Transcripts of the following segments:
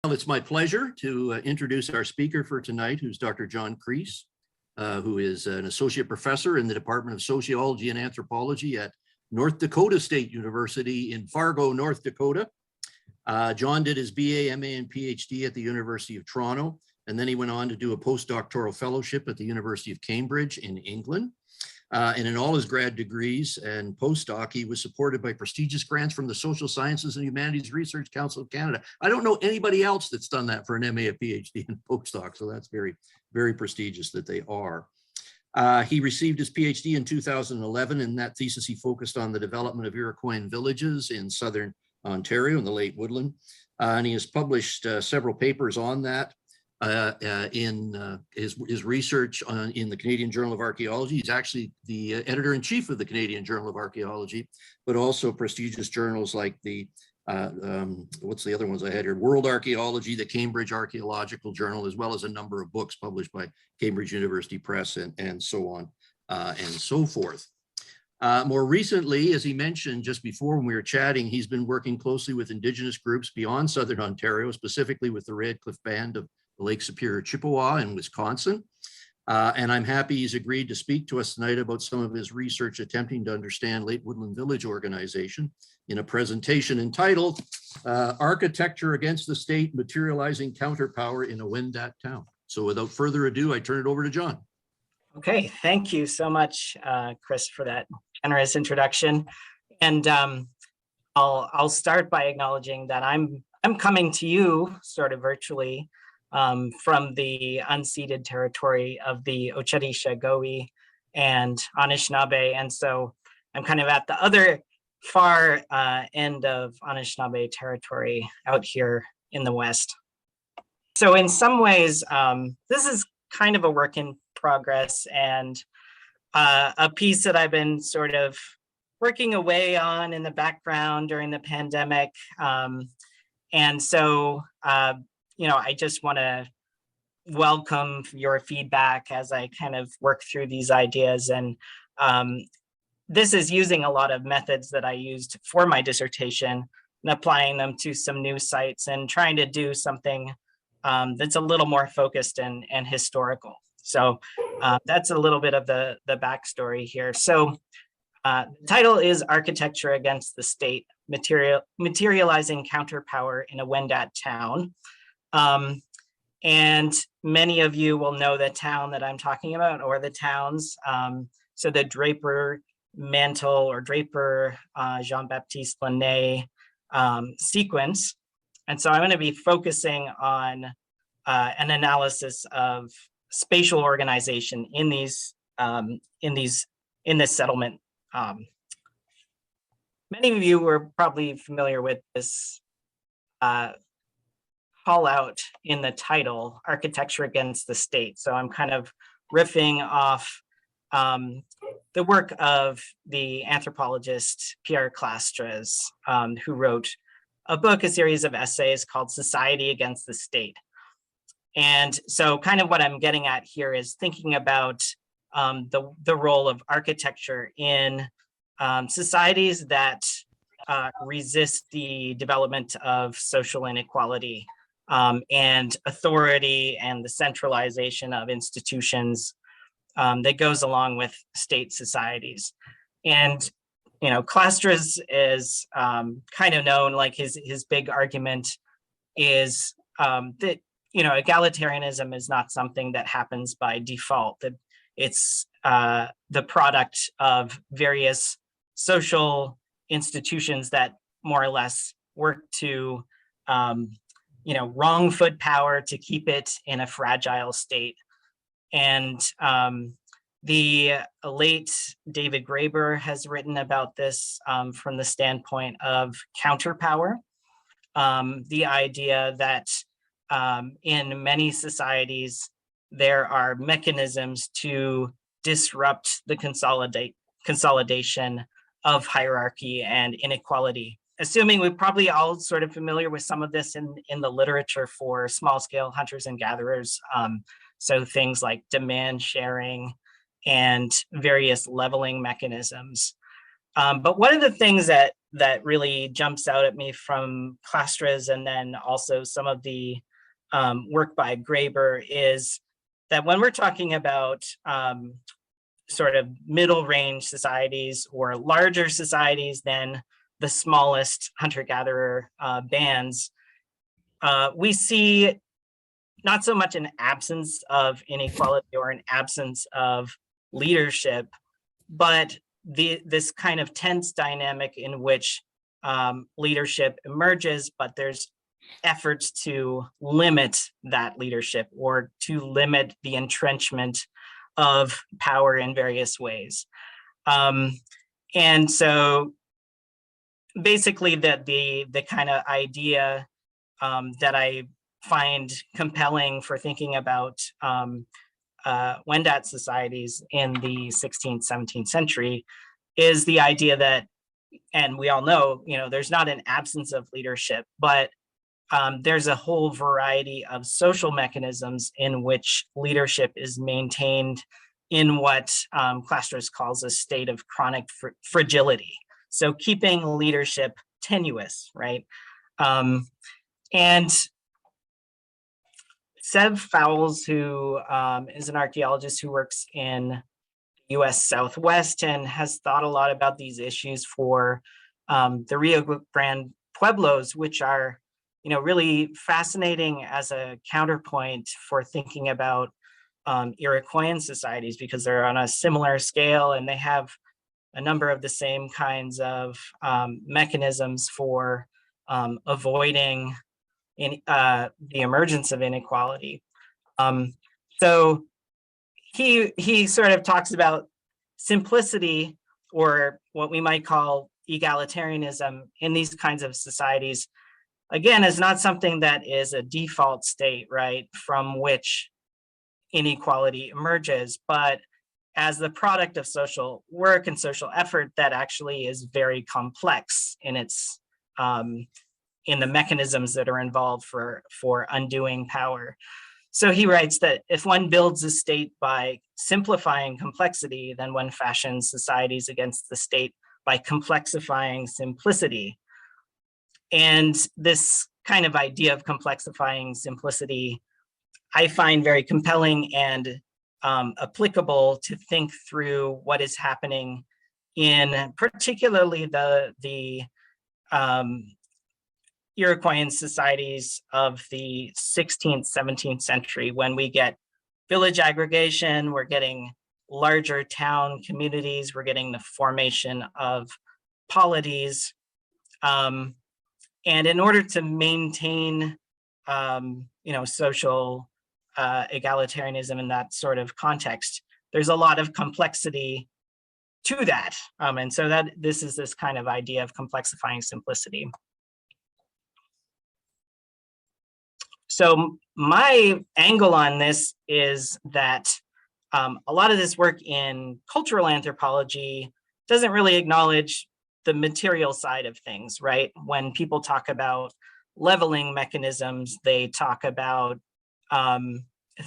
Well, it's my pleasure to introduce our speaker for tonight, who's Dr. John Creese, who is an associate professor in the Department of Sociology and Anthropology at North Dakota State University in Fargo, North Dakota. John did his BA, MA, and PhD at the University of Toronto, and then he went on to do a postdoctoral fellowship at the University of Cambridge in England. And in all his grad degrees and postdoc, he was supported by prestigious grants from the Social Sciences and Humanities Research Council of Canada. I don't know anybody else that's done that for an MA, a PhD, and postdoc, so that's very, very prestigious that they are. He received his PhD in 2011, and that thesis he focused on the development of Iroquois villages in southern Ontario in the Late Woodland. And he has published several papers on that. In his research in the Canadian Journal of Archaeology. He's actually the editor-in-chief of the Canadian Journal of Archaeology, but also prestigious journals like the, what's the other ones I had here? World Archaeology, the Cambridge Archaeological Journal, as well as a number of books published by Cambridge University Press and so on and so forth. More recently, as he mentioned just before when we were chatting, he's been working closely with Indigenous groups beyond Southern Ontario, specifically with the Redcliffe Band of Lake Superior Chippewa in Wisconsin. And I'm happy he's agreed to speak to us tonight about some of his research attempting to understand Late Woodland Village organization in a presentation entitled Architecture Against the State, Materializing Counterpower in a Wendat Town. So without further ado, I turn it over to John. Okay, thank you so much, Chris, for that generous introduction. And I'll start by acknowledging that I'm coming to you sort of virtually from the unceded territory of the Oceti-Shagoe and Anishinaabe. And so I'm kind of at the other far end of Anishinaabe territory out here in the West. So in some ways, this is kind of a work in progress and a piece that I've been sort of working away on in the background during the pandemic. And so, I just want to welcome your feedback as I kind of work through these ideas. And this is using a lot of methods that I used for my dissertation and applying them to some new sites and trying to do something that's a little more focused and historical. So that's a little bit of the backstory here. So the title is Architecture Against the State, Materializing Counterpower in a Wendat Town. And many of you will know the town that I'm talking about, or the towns. So the Draper Mantle or Draper Jean-Baptiste Lainé sequence. And so I'm going to be focusing on an analysis of spatial organization in this settlement. Many of you were probably familiar with this call out in the title, Architecture Against the State. So I'm kind of riffing off the work of the anthropologist Pierre Clastres, who wrote a series of essays called Society Against the State. And so kind of what I'm getting at here is thinking about the role of architecture in societies that resist the development of social inequality and authority and the centralization of institutions that goes along with state societies. And, Clastres is kind of known, like his big argument is that, egalitarianism is not something that happens by default, that it's the product of various social institutions that more or less work to, wrong foot power to keep it in a fragile state. And the late David Graeber has written about this from the standpoint of counterpower, the idea that in many societies, there are mechanisms to disrupt the consolidation of hierarchy and inequality. Assuming we're probably all sort of familiar with some of this in the literature for small scale hunters and gatherers. So things like demand sharing and various leveling mechanisms. But one of the things that that really jumps out at me from Clastres and then also some of the work by Draper is that when we're talking about sort of middle range societies or larger societies than the smallest hunter-gatherer bands, we see not so much an absence of inequality or an absence of leadership, but this kind of tense dynamic in which leadership emerges, but there's efforts to limit that leadership or to limit the entrenchment of power in various ways. And so basically the kind of idea that I find compelling for thinking about Wendat societies in the 16th, 17th century is the idea that, and we all know, there's not an absence of leadership, but there's a whole variety of social mechanisms in which leadership is maintained in what Clastres calls a state of chronic fragility. So keeping leadership tenuous, right? And Sev Fowles, who is an archaeologist who works in US Southwest and has thought a lot about these issues for the Rio Grande Pueblos, which are really fascinating as a counterpoint for thinking about Iroquoian societies, because they're on a similar scale and they have a number of the same kinds of mechanisms for avoiding the emergence of inequality. So he sort of talks about simplicity, or what we might call egalitarianism, in these kinds of societies, again, is not something that is a default state, right, from which inequality emerges, but as the product of social work and social effort that actually is very complex in its in the mechanisms that are involved for undoing power. So he writes that if one builds a state by simplifying complexity, then one fashions societies against the state by complexifying simplicity. And this kind of idea of complexifying simplicity, I find very compelling and applicable to think through what is happening in particularly the Iroquoian societies of the 16th, 17th century, when we get village aggregation, we're getting larger town communities, we're getting the formation of polities. And in order to maintain, social egalitarianism in that sort of context, there's a lot of complexity to that. And so that this is this kind of idea of complexifying simplicity. So my angle on this is that a lot of this work in cultural anthropology doesn't really acknowledge the material side of things, right? When people talk about leveling mechanisms, they talk about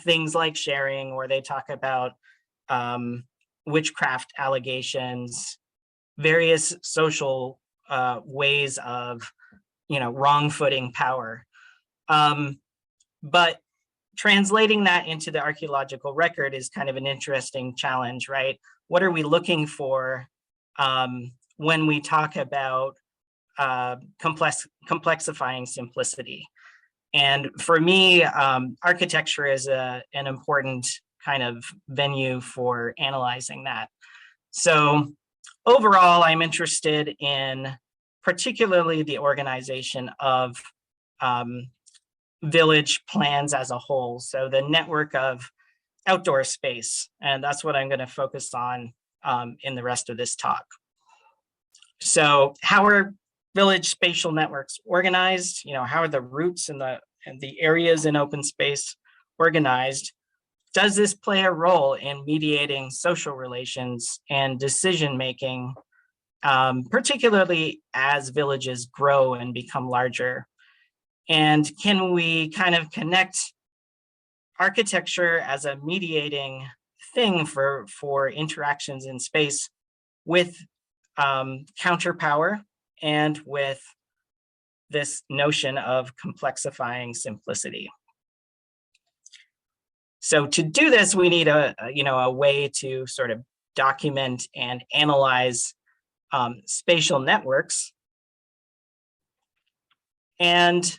things like sharing, or they talk about witchcraft allegations, various social ways of, wrong-footing power. But translating that into the archaeological record is kind of an interesting challenge, right? What are we looking for when we talk about complexifying simplicity? And for me, architecture is an important kind of venue for analyzing that. So overall, I'm interested in particularly the organization of village plans as a whole. So the network of outdoor space, and that's what I'm going to focus on in the rest of this talk. So how are village spatial networks organized? How are the routes and the areas in open space organized? Does this play a role in mediating social relations and decision-making, particularly as villages grow and become larger? And can we kind of connect architecture as a mediating thing for interactions in space with counterpower and with this notion of complexifying simplicity. So to do this, we need a way to sort of document and analyze spatial networks and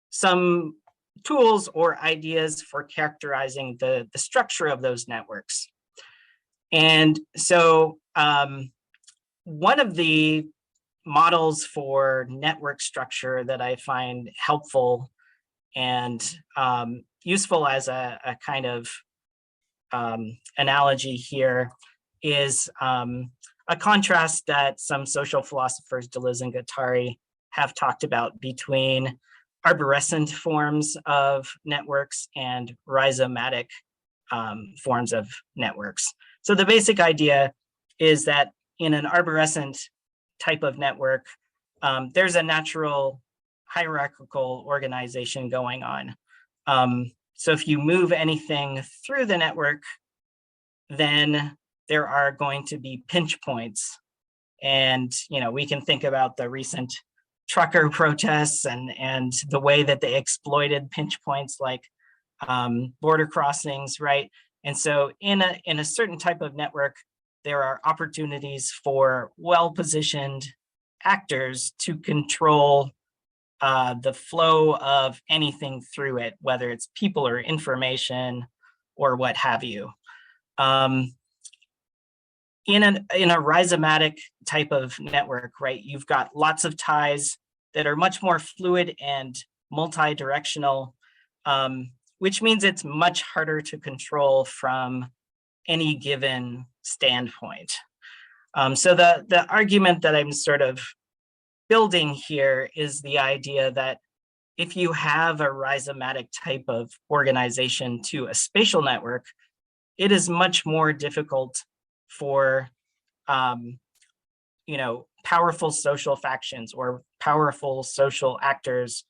some tools or ideas for characterizing the structure of those networks. And so one of the models for network structure that I find helpful and useful as a kind of analogy here is a contrast that some social philosophers, Deleuze and Guattari, have talked about between arborescent forms of networks and rhizomatic forms of networks. So the basic idea is that in an arborescent type of network, there's a natural hierarchical organization going on. So if you move anything through the network, then there are going to be pinch points. And we can think about the recent trucker protests and the way that they exploited pinch points like border crossings, right? And so in a certain type of network, there are opportunities for well-positioned actors to control the flow of anything through it, whether it's people or information or what have you. In a rhizomatic type of network, right, you've got lots of ties that are much more fluid and multi-directional, which means it's much harder to control from any given standpoint. So the argument that I'm sort of building here is the idea that if you have a rhizomatic type of organization to a spatial network, it is much more difficult for powerful social factions or powerful social actors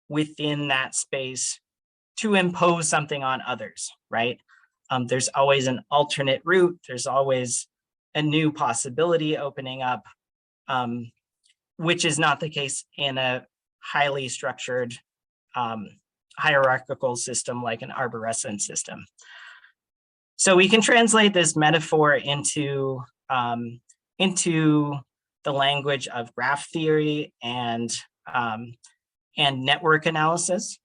within that space to impose something on others, right? There's always an alternate route. There's always a new possibility opening up, which is not the case in a highly structured hierarchical system like an arborescent system. So we can translate this metaphor into the language of graph theory and network analysis.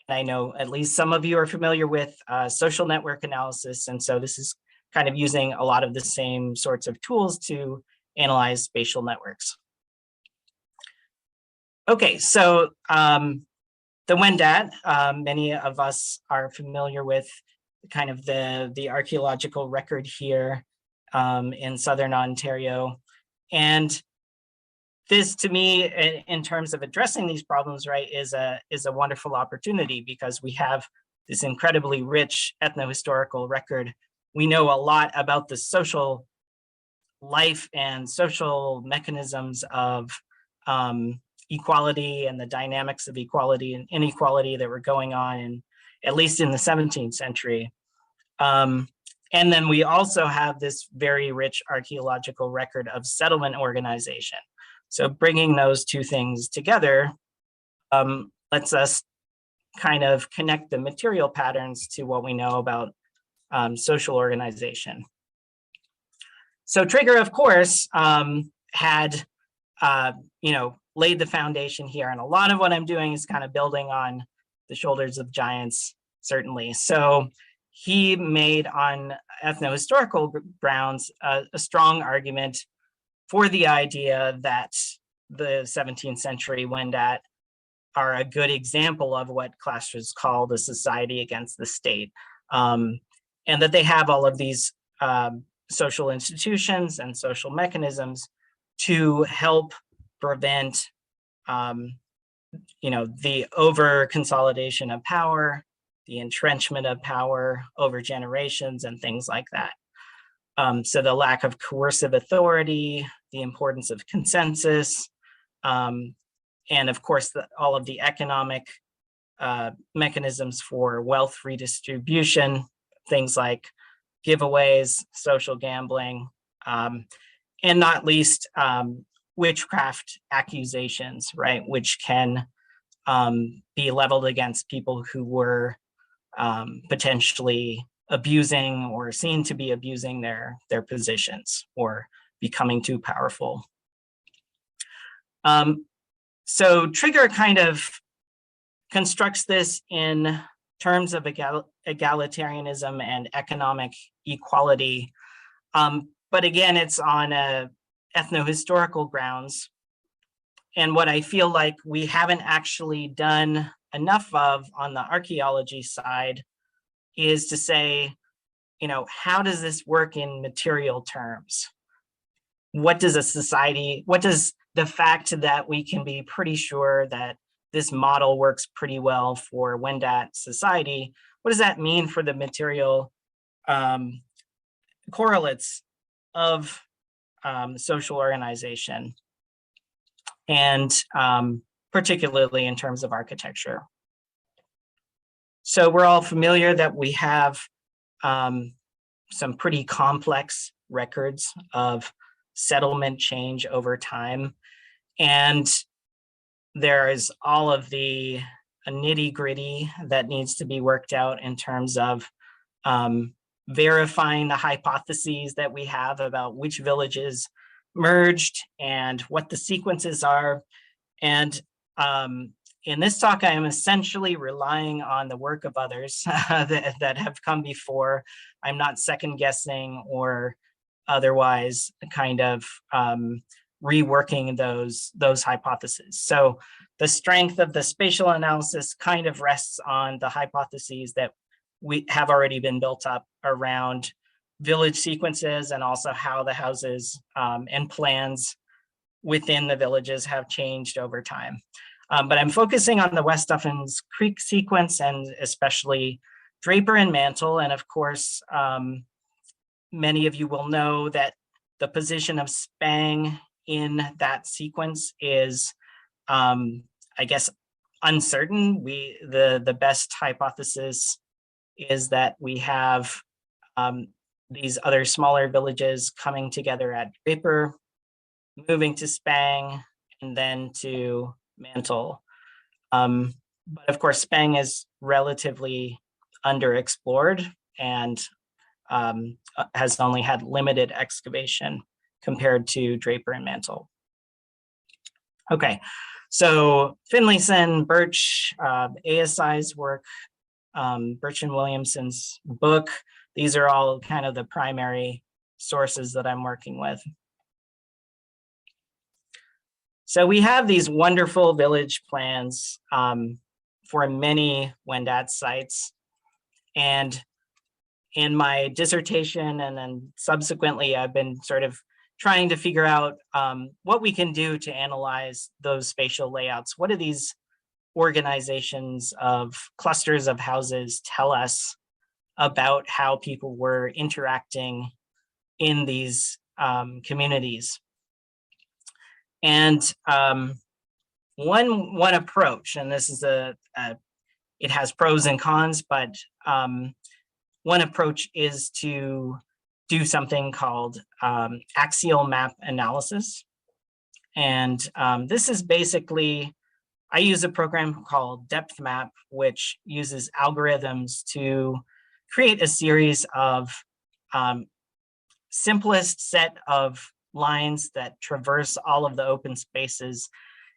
I know at least some of you are familiar with social network analysis, and so this is kind of using a lot of the same sorts of tools to analyze spatial networks. Okay, so the Wendat, many of us are familiar with kind of the archaeological record here in Southern Ontario. And this, to me, in terms of addressing these problems, right, is a wonderful opportunity because we have this incredibly rich ethnohistorical record. We know a lot about the social life and social mechanisms of equality and the dynamics of equality and inequality that were going on at least in the 17th century. And then we also have this very rich archaeological record of settlement organization. So bringing those two things together lets us kind of connect the material patterns to what we know about social organization. So Traeger, of course, had laid the foundation here, and a lot of what I'm doing is kind of building on the shoulders of giants, certainly. So he made on ethnohistorical grounds a strong argument for the idea that the 17th century Wendat are a good example of what classicists call the society against the state, and that they have all of these social institutions and social mechanisms to help prevent the over consolidation of power, the entrenchment of power over generations and things like that. So the lack of coercive authority, the importance of consensus, and of course, all of the economic mechanisms for wealth redistribution, things like giveaways, social gambling, and not least witchcraft accusations, right, which can be leveled against people who were potentially abusing or seen to be abusing their positions or becoming too powerful. So Trigger kind of constructs this in terms of egalitarianism and economic equality. But again, it's on ethno-historical grounds. And what I feel like we haven't actually done enough of on the archaeology side is to say, you know, how does this work in material terms? What does a society, what does the fact that we can be pretty sure that this model works pretty well for Wendat society, what does that mean for the material correlates of social organization, and particularly in terms of architecture? So we're all familiar that we have some pretty complex records of settlement change over time. And there is all of the nitty-gritty that needs to be worked out in terms of verifying the hypotheses that we have about which villages merged and what the sequences are. And in this talk, I am essentially relying on the work of others that have come before. I'm not second guessing or otherwise kind of reworking those hypotheses. So the strength of the spatial analysis kind of rests on the hypotheses that we have already been built up around village sequences and also how the houses and plans within the villages have changed over time. But I'm focusing on the West Duffins Creek sequence and especially Draper and Mantle. And of course, many of you will know that the position of Spang in that sequence is, I guess, uncertain. The best hypothesis is that we have these other smaller villages coming together at Draper, moving to Spang, and then to Mantle. But of course, Spang is relatively underexplored and has only had limited excavation compared to Draper and Mantle. Okay, so Finlayson, Birch, ASI's work, Birch and Williamson's book, these are all kind of the primary sources that I'm working with. So we have these wonderful village plans for many Wendat sites. And in my dissertation and then subsequently, I've been sort of trying to figure out what we can do to analyze those spatial layouts. What do these organizations of clusters of houses tell us about how people were interacting in these communities? And one approach, and this is it has pros and cons, but one approach is to do something called axial map analysis. And this is basically, I use a program called Depth Map, which uses algorithms to create a series of simplest set of lines that traverse all of the open spaces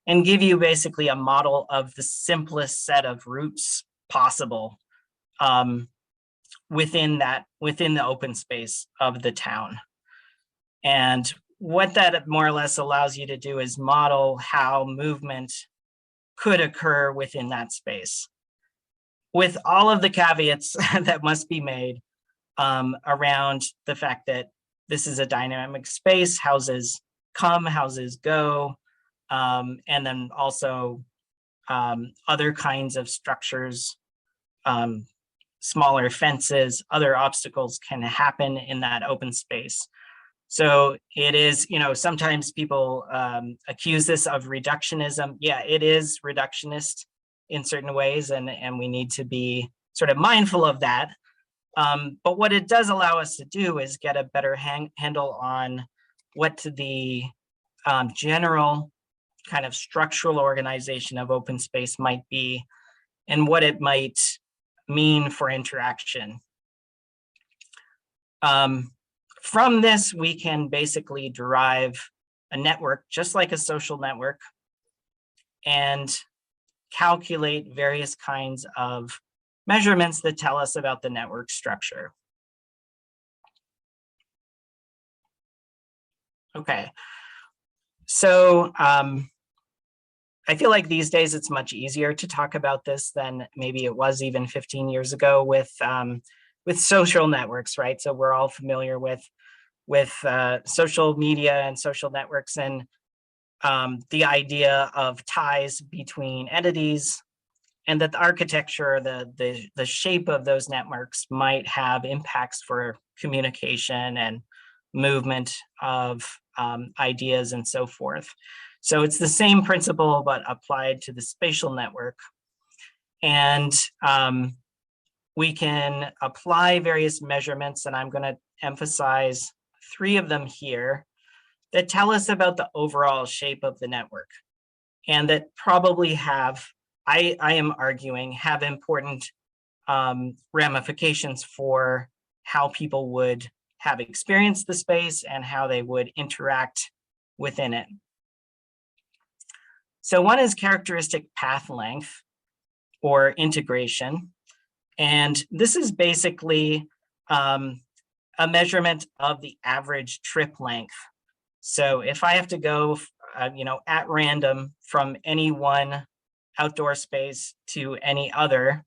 and give you basically a model of the simplest set of routes possible within the open space of the town. And what that more or less allows you to do is model how movement could occur within that space, with all of the caveats that must be made around the fact that this is a dynamic space, houses come, houses go, and then also other kinds of structures, smaller fences, other obstacles can happen in that open space. So it is, sometimes people accuse this of reductionism. Yeah, it is reductionist in certain ways, and we need to be sort of mindful of that. But what it does allow us to do is get a better handle on what the general kind of structural organization of open space might be and what it might mean for interaction. From this, we can basically derive a network, just like a social network, and calculate various kinds of measurements that tell us about the network structure. Okay, so I feel like these days it's much easier to talk about this than maybe it was even 15 years ago with social networks, right? So we're all familiar with social media and social networks, and the idea of ties between entities, and that the architecture, the shape of those networks might have impacts for communication and movement of ideas and so forth. So it's the same principle, but applied to the spatial network. And we can apply various measurements, and I'm going to emphasize 3 of them here that tell us about the overall shape of the network, and that probably have, I am arguing, have important ramifications for how people would have experienced the space and how they would interact within it. So one is characteristic path length, or integration. And this is basically a measurement of the average trip length. So if I have to go at random from any one outdoor space to any other,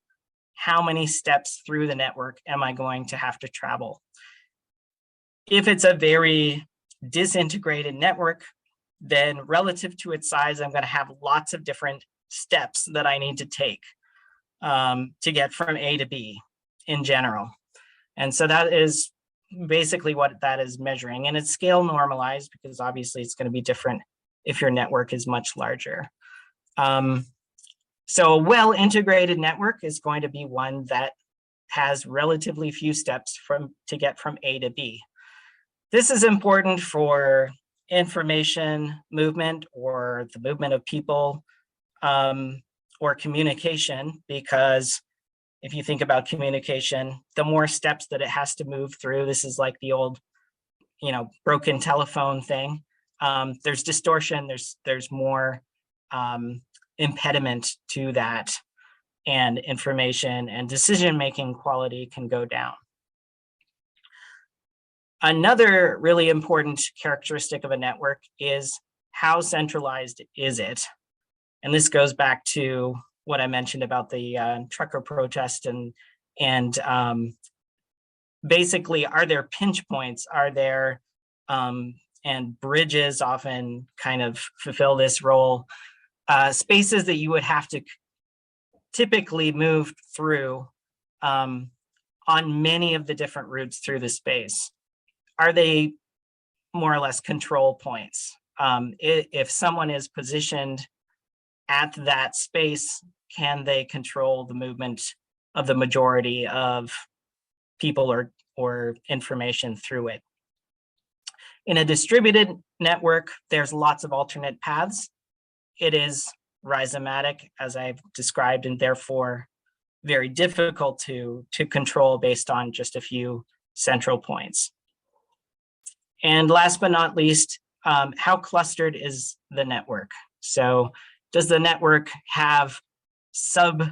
how many steps through the network am I going to have to travel? If it's a very disintegrated network, then relative to its size, I'm going to have lots of different steps that I need to take to get from A to B in general. And so that is basically what that is measuring. And it's scale normalized, because obviously it's going to be different if your network is much larger. So a well-integrated network is going to be one that has relatively few steps to get from A to B. This is important for information movement, or the movement of people, or communication, because if you think about communication, the more steps that it has to move through, this is like the old, broken telephone thing. There's distortion, there's more impediment to that, and information and decision-making quality can go down. Another really important characteristic of a network is how centralized is it? And this goes back to what I mentioned about the trucker protest, and basically, are there pinch points? Are there, and bridges often kind of fulfill this role, spaces that you would have to typically move through on many of the different routes through the space. Are they more or less control points? If someone is positioned at that space, can they control the movement of the majority of people or information through it? In a distributed network, there's lots of alternate paths. It is rhizomatic, as I've described, and therefore very difficult to control based on just a few central points. And last but not least, how clustered is the network? So does the network have sub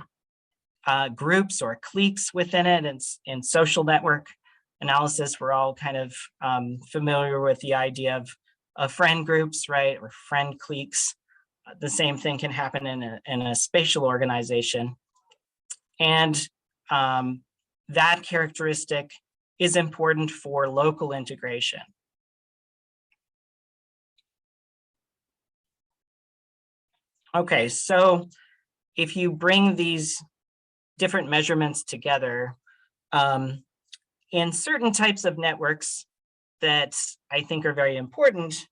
groups or cliques within it? And in social network analysis, we're all kind of familiar with the idea of friend groups, right? Or friend cliques. The same thing can happen in a spatial organization. And that characteristic is important for local integration. Okay, so if you bring these different measurements together, in certain types of networks that I think are very important,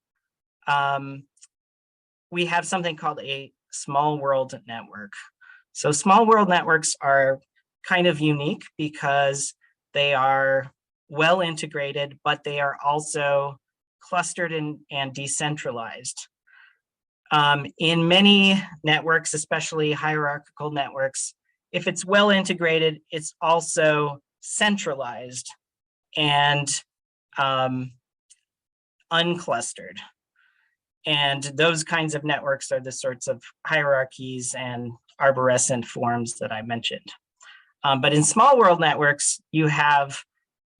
we have something called a small world network. So small world networks are kind of unique because they are well integrated, but they are also clustered and decentralized. In many networks, especially hierarchical networks, if it's well integrated, it's also centralized and unclustered. And those kinds of networks are the sorts of hierarchies and arborescent forms that I mentioned. But in small world networks, you have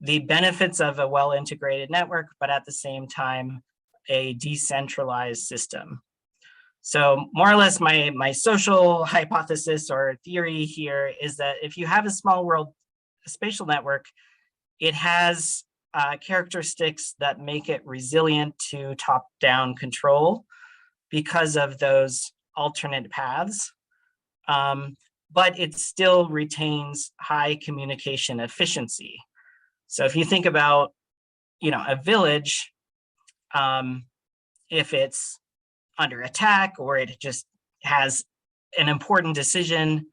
the benefits of a well-integrated network, but at the same time, a decentralized system. So more or less my social hypothesis or theory here is that if you have a small world spatial network, it has characteristics that make it resilient to top-down control because of those alternate paths, but it still retains high communication efficiency. So if you think about, a village, if it's under attack or it just has an important decision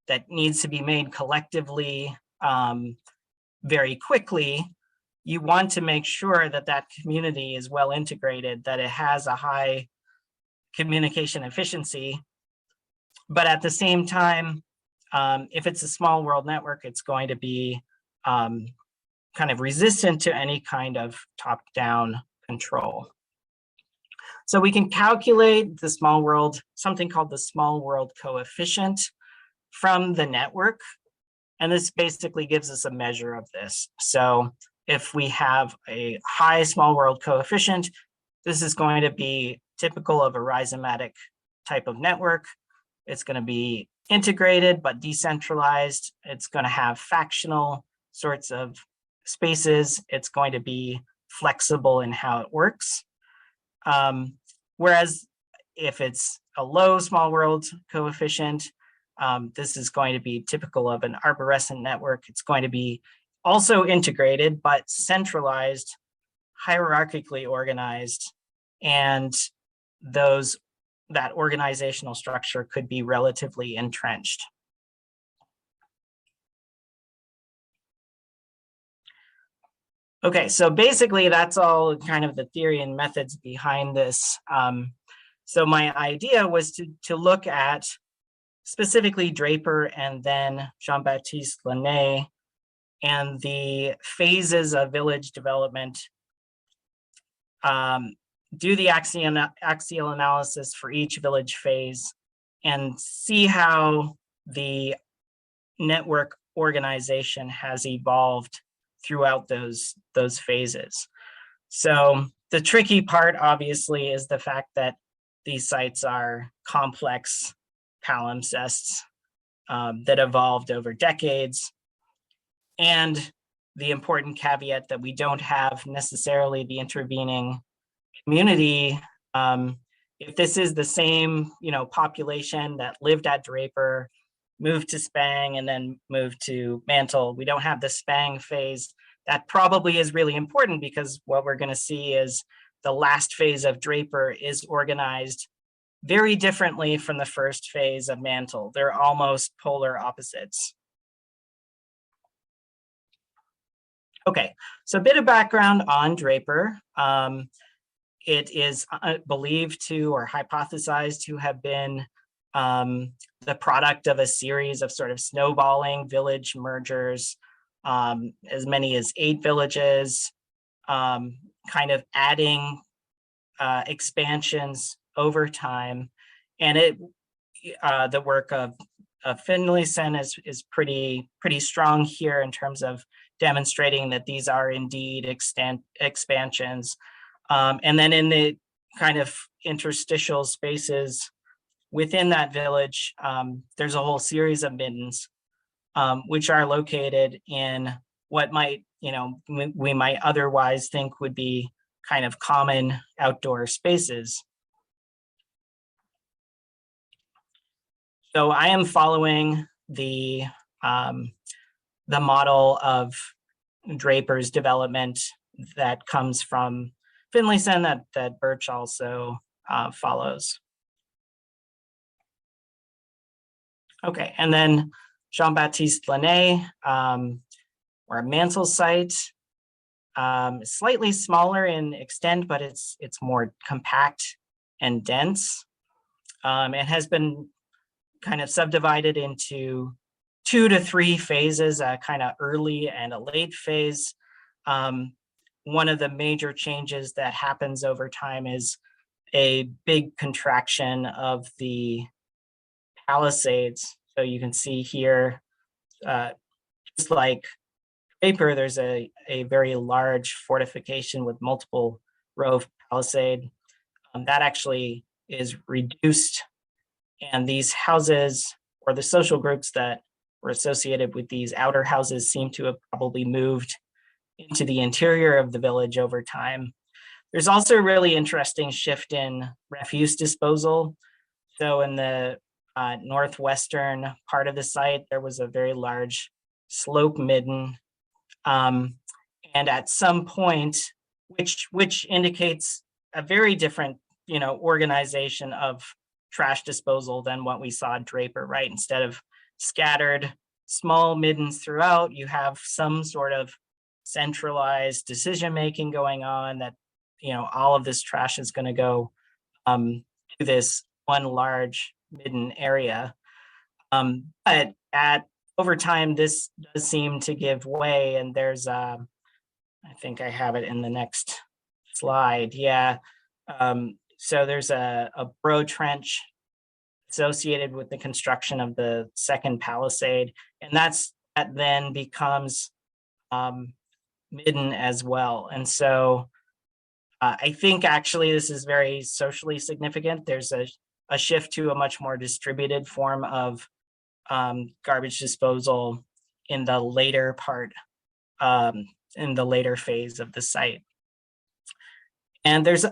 that needs to be made collectively very quickly, you want to make sure that that community is well integrated, that it has a high communication efficiency. But at the same time, if it's a small world network, it's going to be kind of resistant to any kind of top-down control. So we can calculate the small world, something called the small world coefficient from the network. And this basically gives us a measure of this. So if we have a high small world coefficient, this is going to be typical of a rhizomatic type of network. It's going to be integrated but decentralized. It's going to have factional sorts of spaces. It's going to be flexible in how it works. Whereas if it's a low small world coefficient, this is going to be typical of an arborescent network. It's going to be also integrated, but centralized, hierarchically organized, and that organizational structure could be relatively entrenched. Okay, so basically that's all kind of the theory and methods behind this. So my idea was to look at specifically Draper and then Jean-Baptiste Lainé and the phases of village development, do the axial analysis for each village phase and see how the network organization has evolved throughout those phases. So the tricky part, obviously, is the fact that these sites are complex palimpsests that evolved over decades. And the important caveat that we don't have necessarily the intervening community. If this is the same, population that lived at Draper, moved to Spang, and then moved to Mantle, we don't have the Spang phase. That probably is really important because what we're going to see is the last phase of Draper is organized very differently from the first phase of Mantle. They're almost polar opposites. Okay, so a bit of background on Draper. It is believed to or hypothesized to have been the product of a series of sort of snowballing village mergers, as many as 8 villages, kind of adding expansions over time. And the work of Finlayson is pretty strong here in terms of demonstrating that these are indeed expansions. And then in the kind of interstitial spaces within that village, there's a whole series of middens, which are located in what might, we might otherwise think would be kind of common outdoor spaces. So I am following the model of Draper's development that comes from Finlayson that Birch also follows. Okay, and then Jean-Baptiste Lainé, or a Mantle site. slightly smaller in extent, but it's more compact and dense. It has been kind of subdivided into 2 to 3 phases, a kind of early and a late phase. One of the major changes that happens over time is a big contraction of the palisades. So you can see here, just like Draper, there's a very large fortification with multiple row of palisade. That actually is reduced, and these houses, or the social groups that were associated with these outer houses, seem to have probably moved into the interior of the village over time. There's also a really interesting shift in refuse disposal. So in the northwestern part of the site, there was a very large slope midden. And at some point, which indicates a very different, organization of trash disposal than what we saw at Draper, right? Instead of scattered small middens throughout, you have some sort of centralized decision-making going on that, all of this trash is going to go to this one large midden area. But over time, this does seem to give way, and there's, I think I have it in the next slide. Yeah. So there's a burrow trench associated with the construction of the second palisade, and that then becomes midden as well. And so I think actually this is very socially significant. There's a shift to a much more distributed form of garbage disposal in the later part, in the later phase of the site. And there's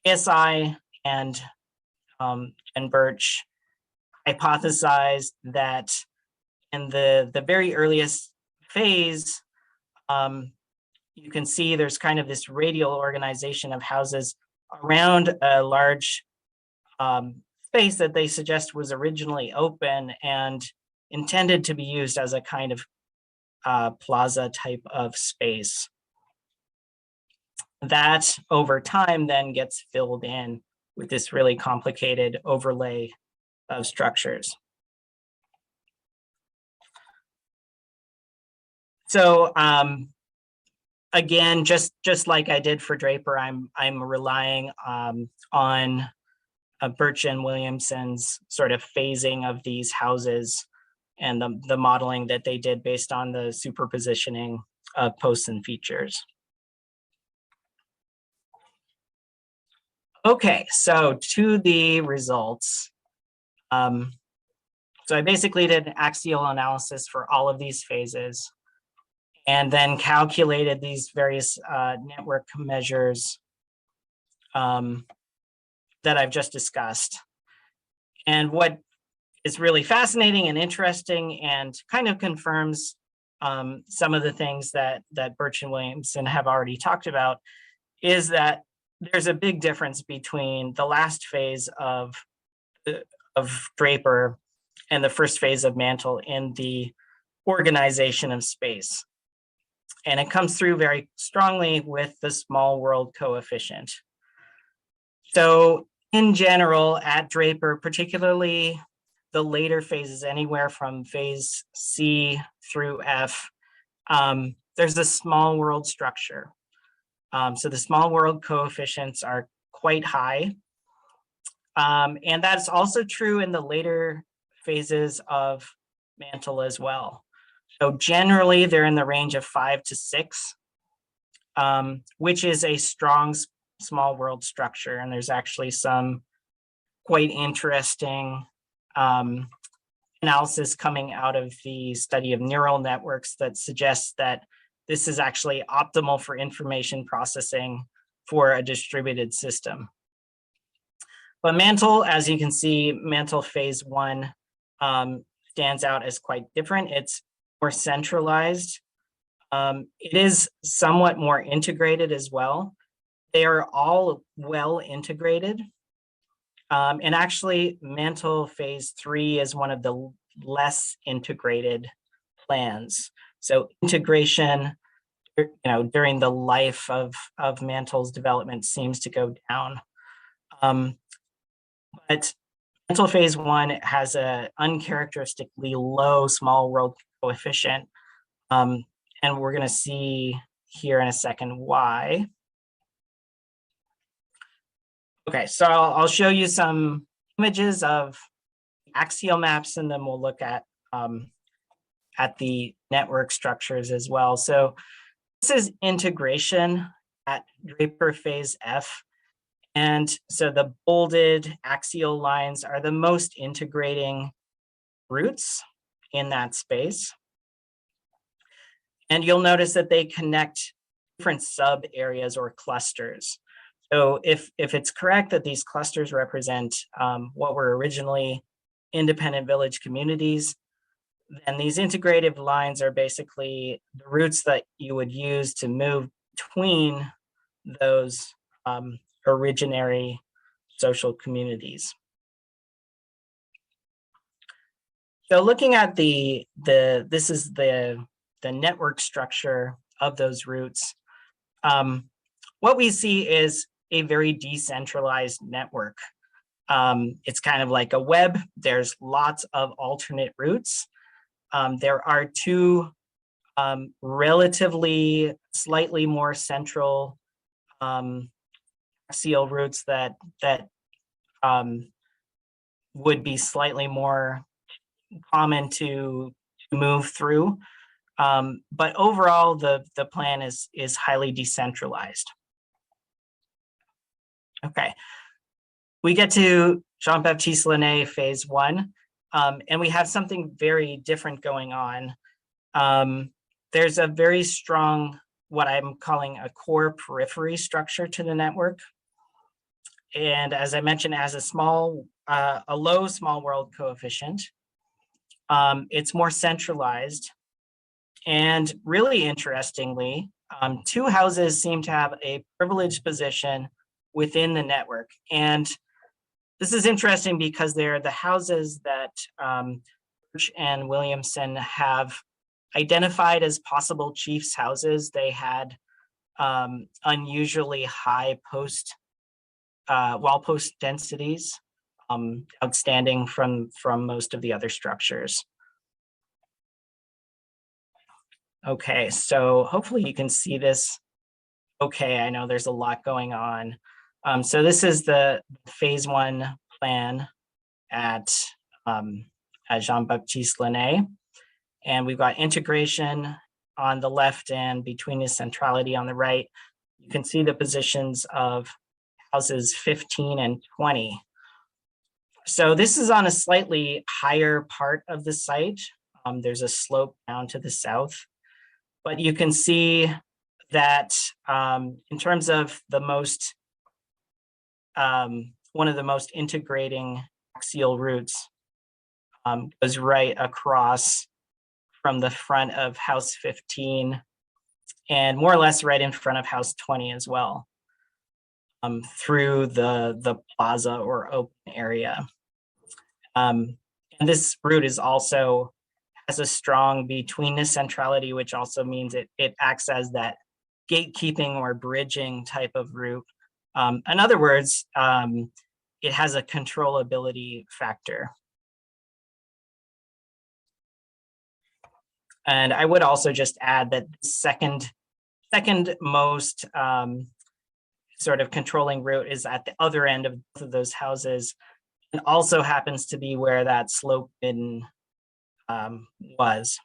ASI and Birch hypothesized that in the very earliest phase, you can see there's kind of this radial organization of houses around a large space that they suggest was originally open and intended to be used as a kind of plaza type of space. That over time then gets filled in with this really complicated overlay of structures. So again, just like I did for Draper, I'm relying on Birch and Williamson's sort of phasing of these houses and the modeling that they did based on the superpositioning of posts and features. Okay, so to the results. So I basically did an axial analysis for all of these phases and then calculated these various network measures that I've just discussed. And what is really fascinating and interesting and kind of confirms some of the things that Birch and Williamson have already talked about is that there's a big difference between the last phase of Draper and the first phase of Mantle in the organization of space. And it comes through very strongly with the small world coefficient. So in general, at Draper, particularly the later phases, anywhere from phase C through F, there's a small world structure. So the small world coefficients are quite high. And that's also true in the later phases of Mantle as well. So generally they're in the range of 5 to 6, which is a strong small world structure. And there's actually some quite interesting analysis coming out of the study of neural networks that suggests that this is actually optimal for information processing for a distributed system. But Mantle, as you can see, Mantle phase 1 stands out as quite different. It's more centralized. It is somewhat more integrated as well. They are all well integrated. And actually, Mantle phase 3 is one of the less integrated plans. So integration during the life of Mantle's development seems to go down. But Mantle phase 1 has a uncharacteristically low small world coefficient. And we're going to see here in a second why. Okay, so I'll show you some images of axial maps, and then we'll look at the network structures as well. So this is integration at Draper phase F. And so the bolded axial lines are the most integrating routes in that space. And you'll notice that they connect different sub areas or clusters. So if it's correct that these clusters represent what were originally independent village communities, then these integrative lines are basically the routes that you would use to move between those originary social communities. So looking at this is the network structure of those routes. What we see is a very decentralized network. It's kind of like a web. There's lots of alternate routes. There are two relatively slightly more central axial routes that would be slightly more common to move through. But overall, the plan is highly decentralized. Okay, we get to Jean-Baptiste Lainé phase 1, and we have something very different going on. There's a very strong, what I'm calling a core periphery structure to the network. And as I mentioned, as a low small world coefficient, it's more centralized. And really interestingly, two houses seem to have a privileged position within the network. And this is interesting because they're the houses that Birch and Williamson have identified as possible chiefs' houses. They had unusually high wall post densities, outstanding from most of the other structures. Okay, so hopefully you can see this. Okay, I know there's a lot going on. So this is the phase 1 plan at Jean-Baptiste Lainé. And we've got integration on the left and between the centrality on the right. You can see the positions of houses 15 and 20. So this is on a slightly higher part of the site. There's a slope down to the south. But you can see that in terms of the most, one of the most integrating axial routes goes right across from the front of house 15 and more or less right in front of house 20 as well, through the plaza or open area. And this route is also has a strong betweenness centrality, which also means it acts as that gatekeeping or bridging type of route. In other words, it has a controllability factor. And I would also just add that the second most sort of controlling route is at the other end of both of those houses, and also happens to be where that slope midden was.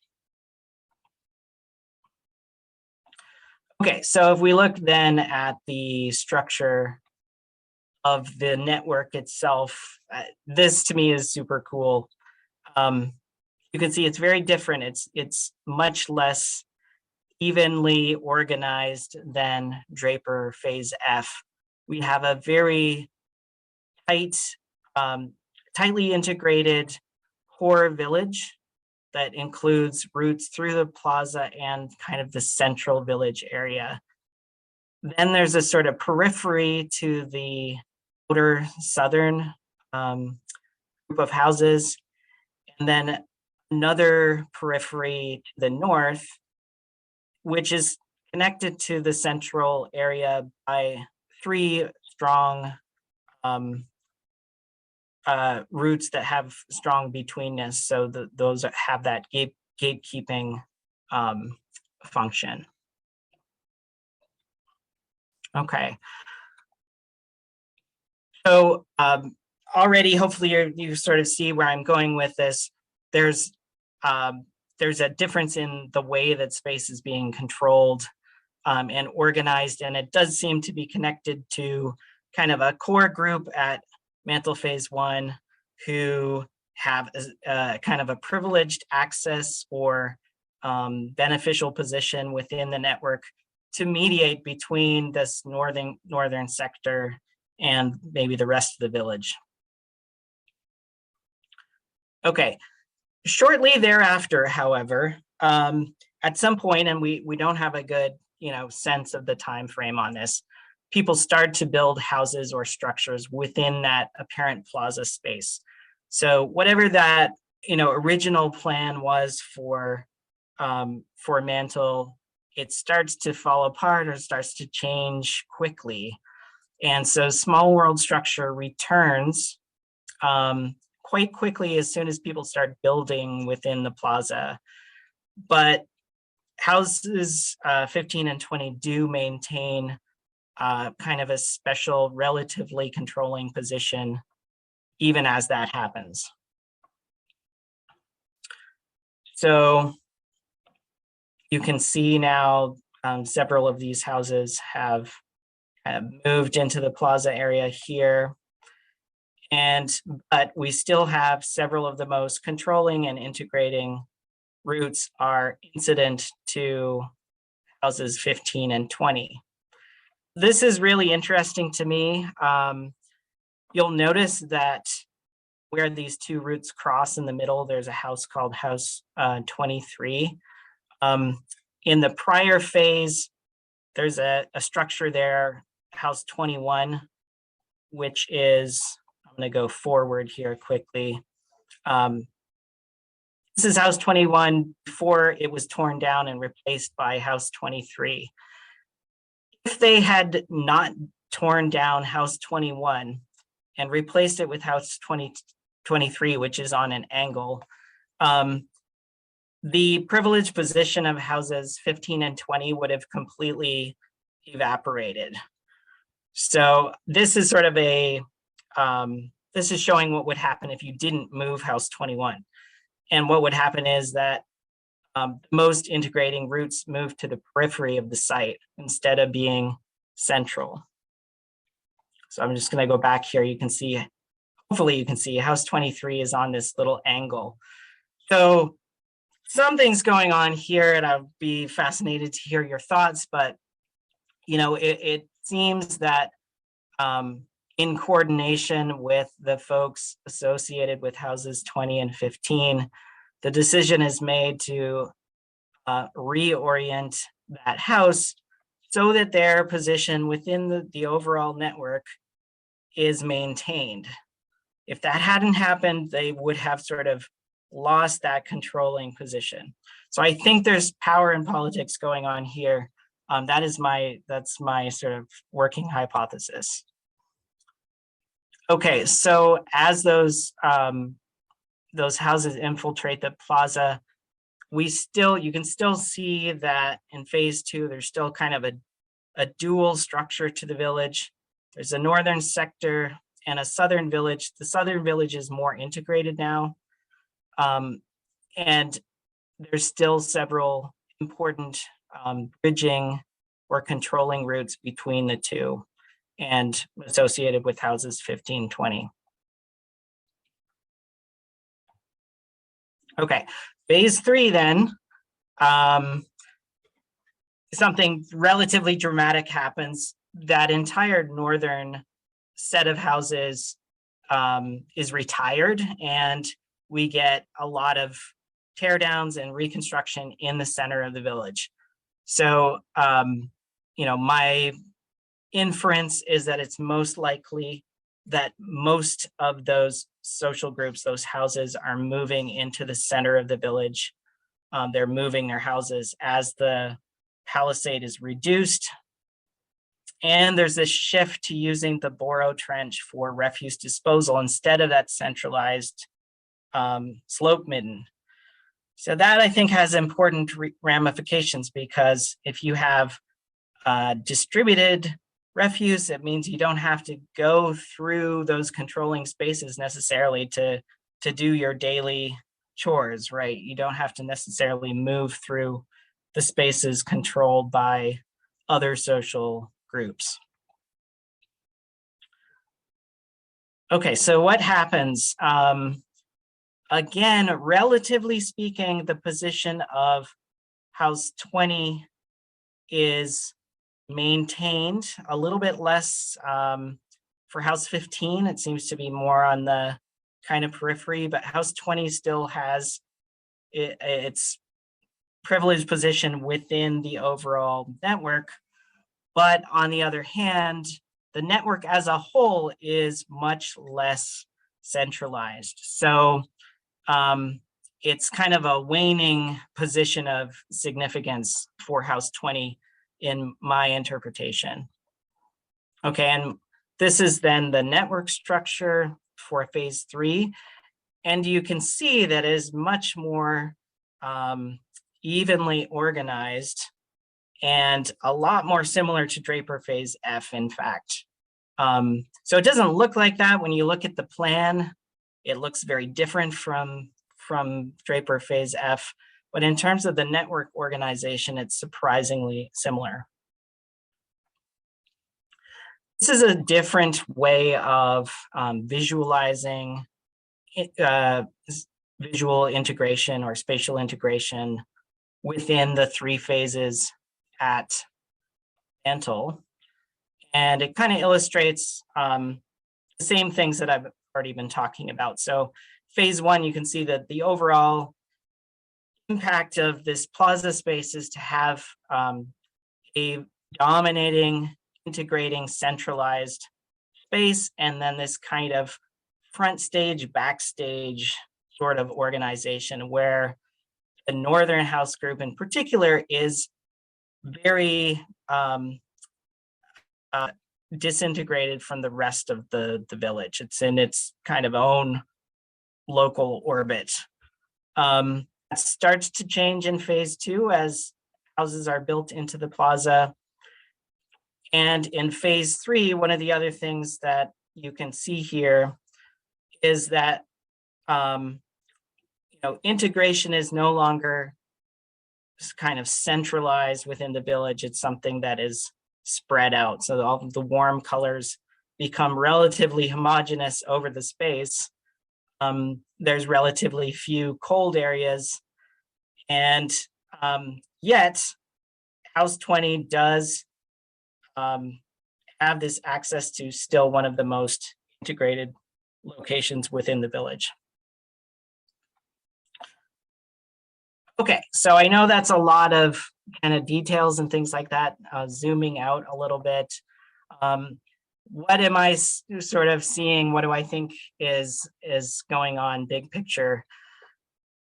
Okay, so if we look then at the structure of the network itself, this to me is super cool. You can see it's very different. It's much less evenly organized than Draper phase F. We have a very tightly integrated core village that includes routes through the plaza and kind of the central village area. Then there's a sort of periphery to the outer southern group of houses, and then another periphery to the north, which is connected to the central area by 3 strong roots that have strong betweenness. So those have that gatekeeping function. Okay. So already, hopefully you sort of see where I'm going with this. There's a difference in the way that space is being controlled and organized, and it does seem to be connected to kind of a core group at mantle phase 1 who have a kind of a privileged access or beneficial position within the network to mediate between this northern sector and maybe the rest of the village. Okay, shortly thereafter, however, at some point, and we don't have a good sense of the time frame on this, people start to build houses or structures within that apparent plaza space. So whatever that original plan was for Mantle, it starts to fall apart or starts to change quickly. And so small world structure returns quite quickly as soon as people start building within the plaza. But houses 15 and 20 do maintain kind of a special, relatively controlling position, even as that happens. So you can see now several of these houses have moved into the plaza area here. But we still have several of the most controlling and integrating roots are incident to houses 15 and 20. This is really interesting to me. You'll notice that where these 2 roots cross in the middle, there's a house called House 23. In the prior phase, there's a structure there, House 21, which is, I'm going to go forward here quickly. This is House 21 before it was torn down and replaced by House 23. If they had not torn down House 21 and replaced it with House 23, which is on an angle, the privileged position of houses 15 and 20 would have completely evaporated. So this is sort of this is showing what would happen if you didn't move House 21. And what would happen is that most integrating roots move to the periphery of the site instead of being central. So I'm just going to go back here. You can see, hopefully you can see House 23 is on this little angle. So something's going on here, and I'd be fascinated to hear your thoughts, but it seems that in coordination with the folks associated with houses 20 and 15, the decision is made to reorient that house so that their position within the overall network is maintained. If that hadn't happened, they would have sort of lost that controlling position. So I think there's power in politics going on here. That's my sort of working hypothesis. Okay, so as those houses infiltrate the plaza, you can still see that in phase 2, there's still kind of a dual structure to the village. There's a northern sector and a southern village. The southern village is more integrated now. And there's still several important bridging or controlling routes between the two and associated with houses 15, 20. Okay, phase 3 then, something relatively dramatic happens. That entire northern set of houses is retired, and we get a lot of teardowns and reconstruction in the center of the village. So, my inference is that it's most likely that most of those social groups, those houses, are moving into the center of the village. They're moving their houses as the palisade is reduced. And there's this shift to using the Borough Trench for refuse disposal instead of that centralized slope midden. So that, I think, has important ramifications, because if you have distributed refuse, it means you don't have to go through those controlling spaces necessarily to do your daily chores, right? You don't have to necessarily move through the spaces controlled by other social groups. Okay, so what happens? Again, relatively speaking, the position of House 20 is maintained, a little bit less for House 15. It seems to be more on the kind of periphery, but House 20 still has its privileged position within the overall network. But on the other hand, the network as a whole is much less centralized. So it's kind of a waning position of significance for House 20 in my interpretation. Okay, and this is then the network structure for phase 3. And you can see that it is much more evenly organized and a lot more similar to Draper phase F, in fact. So it doesn't look like that when you look at the plan. It looks very different from Draper phase F, but in terms of the network organization, it's surprisingly similar. This is a different way of visualizing visual integration or spatial integration within the 3 phases at Mantle. And it kind of illustrates the same things that I've already been talking about. So phase 1, you can see that the overall impact of this plaza space is to have a dominating, integrating, centralized space, and then this kind of front stage, backstage sort of organization where the Northern House group in particular is very disintegrated from the rest of the village. It's in its kind of own local orbit. It starts to change in phase 2 as houses are built into the plaza. And in phase 3, one of the other things that you can see here is that integration is no longer kind of centralized within the village. It's something that is spread out. So all of the warm colors become relatively homogeneous over the space. There's relatively few cold areas. And yet, House 20 does have this access to still one of the most integrated locations within the village. Okay, so I know that's a lot of kind of details and things like that, zooming out a little bit. What am I sort of seeing? What do I think is going on big picture?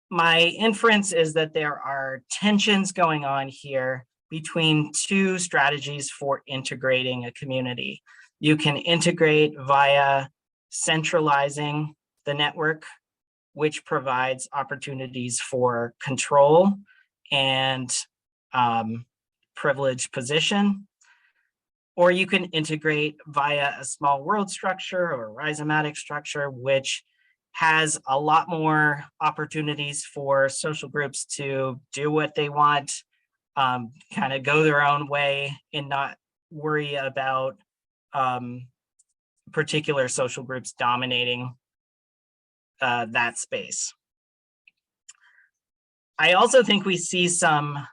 My inference is that there are tensions going on here between 2 strategies for integrating a community. You can integrate via centralizing the network, which provides opportunities for control and privileged position. Or you can integrate via a small world structure or rhizomatic structure, which has a lot more opportunities for social groups to do what they want, kind of go their own way and not worry about particular social groups dominating that space. I also think we see some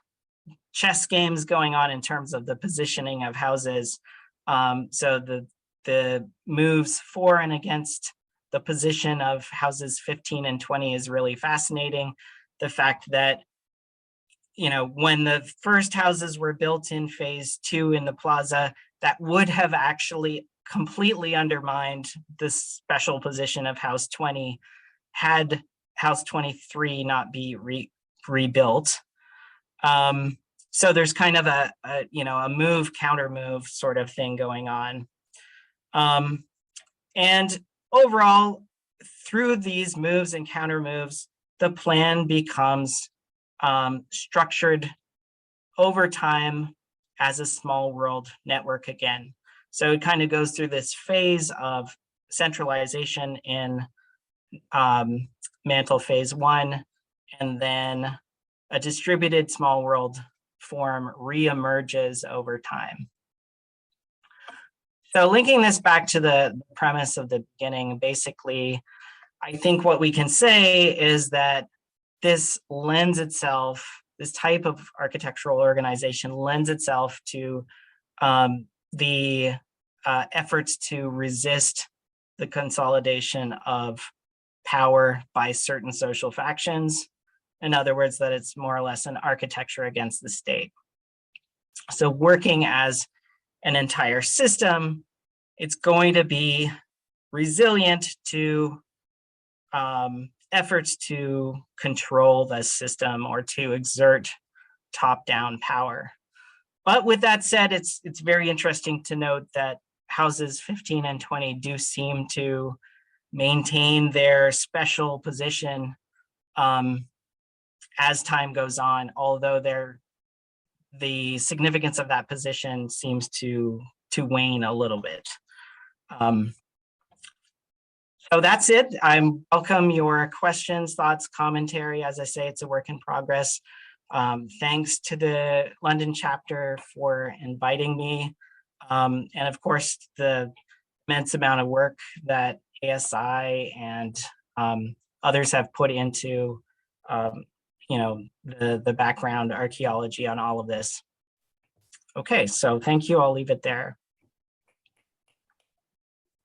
chess games going on in terms of the positioning of houses. So the moves for and against the position of houses 15 and 20 is really fascinating. The fact that, when the first houses were built in phase 2 in the plaza, that would have actually completely undermined the special position of House 20 had House 23 not be rebuilt. So there's kind of a move, counter move sort of thing going on. And overall, through these moves and counter moves, the plan becomes structured over time as a small world network again. So it kind of goes through this phase of centralization in mantle phase 1, and then a distributed small world form reemerges over time. So linking this back to the premise of the beginning, basically, I think what we can say is that this lends itself, this type of architectural organization lends itself to the efforts to resist the consolidation of power by certain social factions. In other words, that it's more or less an architecture against the state. So working as an entire system, it's going to be resilient to efforts to control the system or to exert top-down power. But with that said, it's very interesting to note that houses 15 and 20 do seem to maintain their special position as time goes on, although the significance of that position seems to wane a little bit. So that's it. I welcome your questions, thoughts, commentary. As I say, it's a work in progress. Thanks to the London chapter for inviting me. And of course, the immense amount of work that ASI and others have put into the background archaeology on all of this. Okay, so thank you. I'll leave it there.